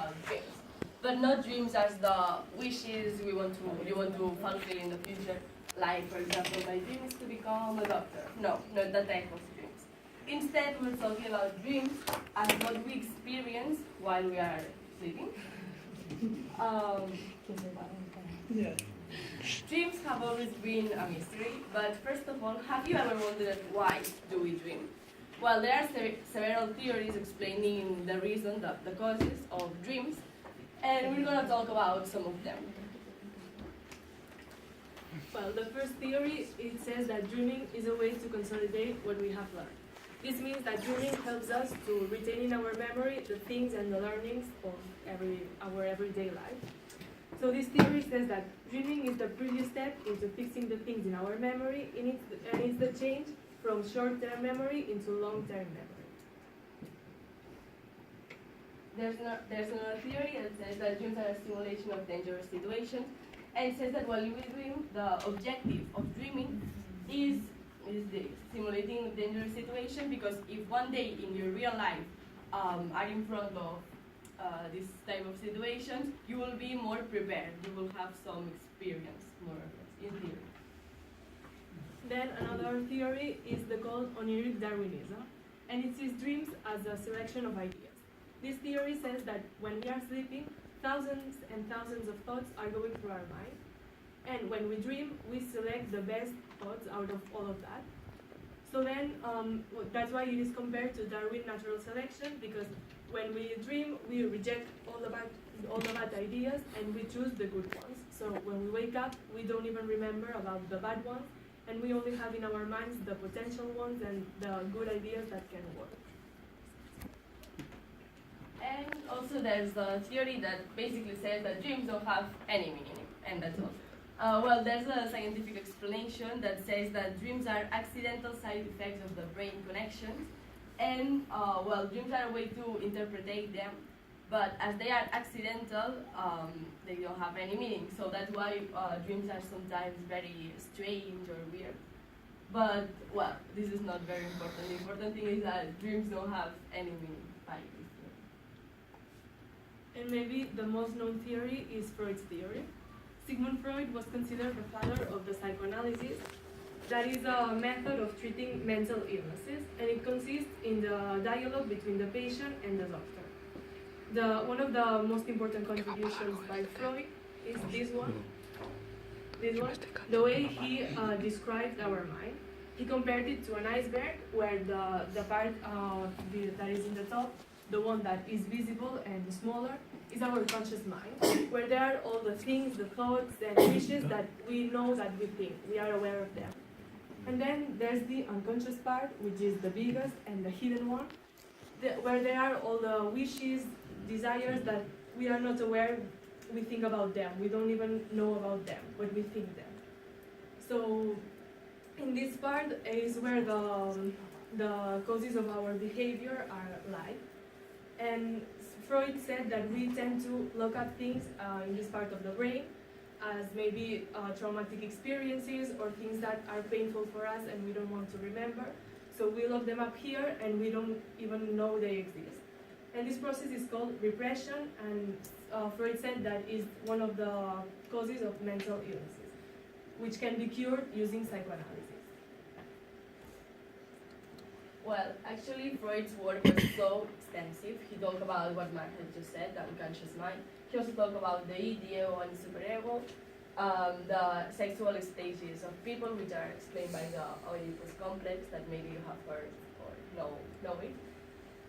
about dreams, but not dreams as the wishes you want to fulfill in the future. Like, for example, my dream is to become a doctor. No, not that type of dreams. Instead, we're talking about dreams as what we experience while we are sleeping. Um, Dreams have always been a mystery, but first of all, have you ever wondered why do we dream? Well, there are several theories explaining the reason, the causes of dreams, and we're going to talk about some of them. Well, the first theory, it says that dreaming is a way to consolidate what we have learned. This means that dreaming helps us to retain in our memory the things and the learnings of our everyday life. So this theory says that dreaming is the previous step into fixing the things in our memory, and it's the change from short-term memory into long-term memory. There's another theory that says that dreams are a simulation of dangerous situations, and it says that while we dream, the objective of dreaming is the simulating a dangerous situation, because if one day in your real life are in front of this type of situations, you will be more prepared. You will have some experience, more or less, in theory. Then another theory is called oniric Darwinism, and it sees dreams as a selection of ideas. This theory says that when we are sleeping, thousands and thousands of thoughts are going through our mind, and when we dream, we select the best thoughts out of all of that. So then, that's why it is compared to Darwin natural selection, because when we dream, we reject all the bad ideas and we choose the good ones. So when we wake up, we don't even remember about the bad ones, and we only have in our minds the potential ones and the good ideas that can work. And also there's the theory that basically says that dreams don't have any meaning, and that's all. Well, there's a scientific explanation that says that dreams are accidental side effects of the brain connections, and well, dreams are a way to interpret them, but as they are accidental, they don't have any meaning. So that's why dreams are sometimes very strange or weird. But, well, this is not very important. The important thing is that dreams don't have any meaning by this theory. And maybe the most known theory is Freud's theory. Sigmund Freud was considered the father of the psychoanalysis. That is a method of treating mental illnesses, and it consists in the dialogue between the patient and the doctor. One of the most important contributions by Freud is this one. The way he described our mind. He compared it to an iceberg, where the part that is in the top, the one that is visible and smaller, is our conscious mind, where there are all the things, the thoughts and wishes that we know that we think, we are aware of them. And then there's the unconscious part, which is the biggest and the hidden one, where there are all the wishes, desires that we are not aware, we think about them, we don't even know about them, but we think them. So in this part is where the causes of our behavior are lie. And Freud said that we tend to look up things in this part of the brain as maybe traumatic experiences or things that are painful for us and we don't want to remember. So we lock them up here and we don't even know they exist. And this process is called repression, and Freud said that is one of the causes of mental illnesses, which can be cured using psychoanalysis. Well, actually, Freud's work was so extensive. He talked about what Mark had just said, the unconscious mind. He also talked about the ego and superego, the sexual stages of people, which are explained by the Oedipus complex that maybe you have heard or know it.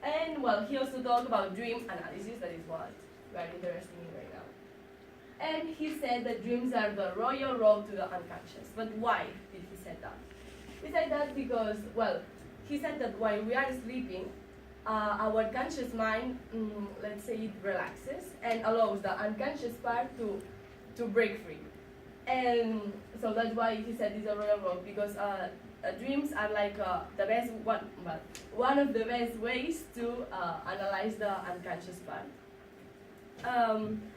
And, well, he also talked about dream analysis, that is what we are interested in right now. And he said that dreams are the royal road to the unconscious. But why did he say that? He said that because, well, he said that while we are sleeping, our conscious mind, let's say it relaxes and allows the unconscious part to break free. And so that's why he said it's a royal road, because dreams are like the best one of the best ways to analyze the unconscious part.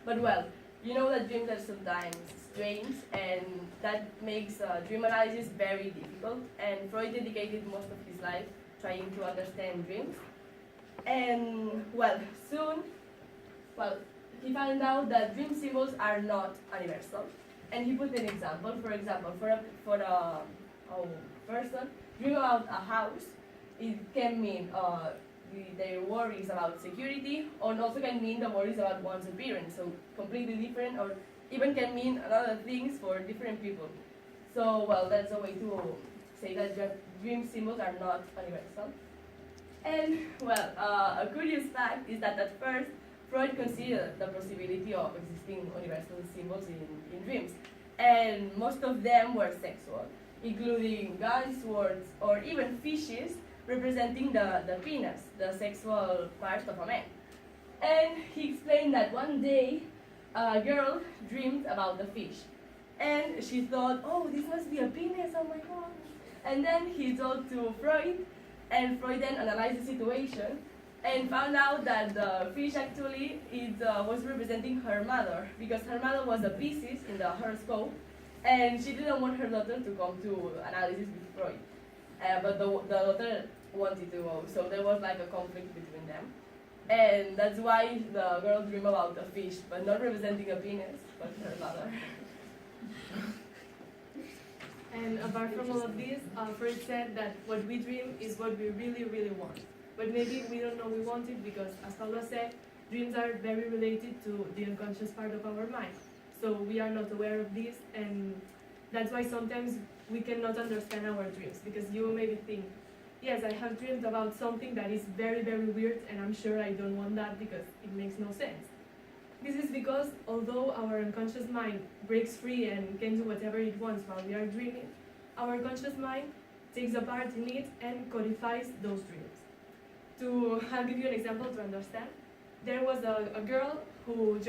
But well, you know that dreams are sometimes strange, and that makes dream analysis very difficult. And Freud dedicated most of his life trying to understand dreams. And well, soon well, he found out that dream symbols are not universal, and he put an example. For example, for a person dream about a house, it can mean their worries about security, or also can mean the worries about one's appearance. So completely different, or even can mean other things for different people. So well, that's a way to say that dream symbols are not universal. And well, a curious fact is that at first Freud considered the possibility of existing universal symbols in dreams, and most of them were sexual, including guns, swords, or even fishes representing the penis, the sexual part of a man. And he explained that one day a girl dreamed about the fish, and she thought, oh, this must be a penis, oh my god. And then he told to Freud, and Freud then analyzed the situation and found out that the fish actually was representing her mother, because her mother was a Pisces in the horoscope, and she didn't want her daughter to come to analysis with Freud. But the daughter wanted to go, so there was like a conflict between them. And that's why the girl dreamed about a fish, but not representing a penis, but her mother. And apart from all of this, Freud said that what we dream is what we really, really want. But maybe we don't know we want it because, as Paula said, dreams are very related to the unconscious part of our mind. So we are not aware of this, and that's why sometimes we cannot understand our dreams, because you maybe think, yes, I have dreamed about something that is very, very weird, and I'm sure I don't want that because it makes no sense. This is because although our unconscious mind breaks free and can do whatever it wants while we are dreaming, our conscious mind takes a part in it and codifies those dreams. I'll give you an example to understand. There was a girl who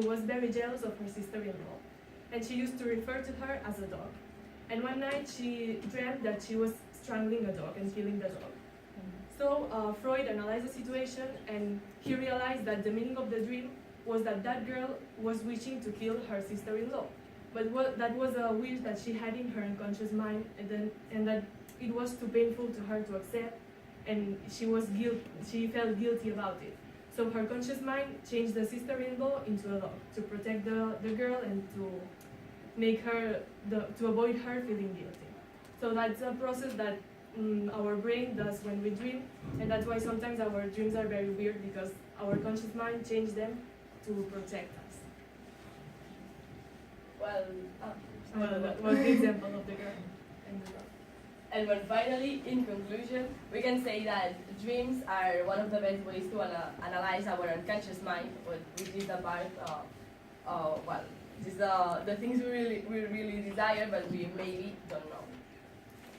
was very jealous of her sister-in-law, and she used to refer to her as a dog. And one night she dreamt that she was strangling a dog and killing the dog. So Freud analyzed the situation, and he realized that the meaning of the dream was that that girl was wishing to kill her sister-in-law. But that was a wish that she had in her unconscious mind, and that it was too painful to her to accept, and she felt guilty about it. So her conscious mind changed the sister-in-law into a dog to protect the girl and to avoid her feeling guilty. So that's a process that our brain does when we dream, and that's why sometimes our dreams are very weird, because our conscious mind changed them to protect us. That was the example of the girl and the dog. And when finally, in conclusion, we can say that dreams are one of the best ways to analyze our unconscious mind, which is the part this is the things we really desire, but we maybe don't know.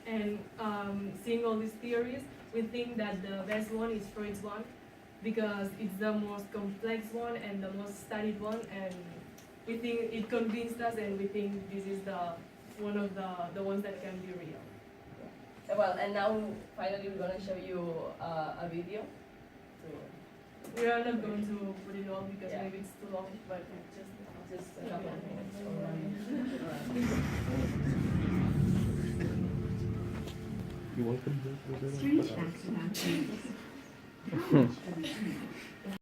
And seeing all these theories, we think that the best one is Freud's one, because it's the most complex one and the most studied one, and we think it convinced us, and we think this is one of the ones that can be real. Well, and now finally we're going to show you a video. We are not going to put it all because Yeah. maybe it's too long, but Just a couple of minutes. You're welcome. Strange facts about dreams.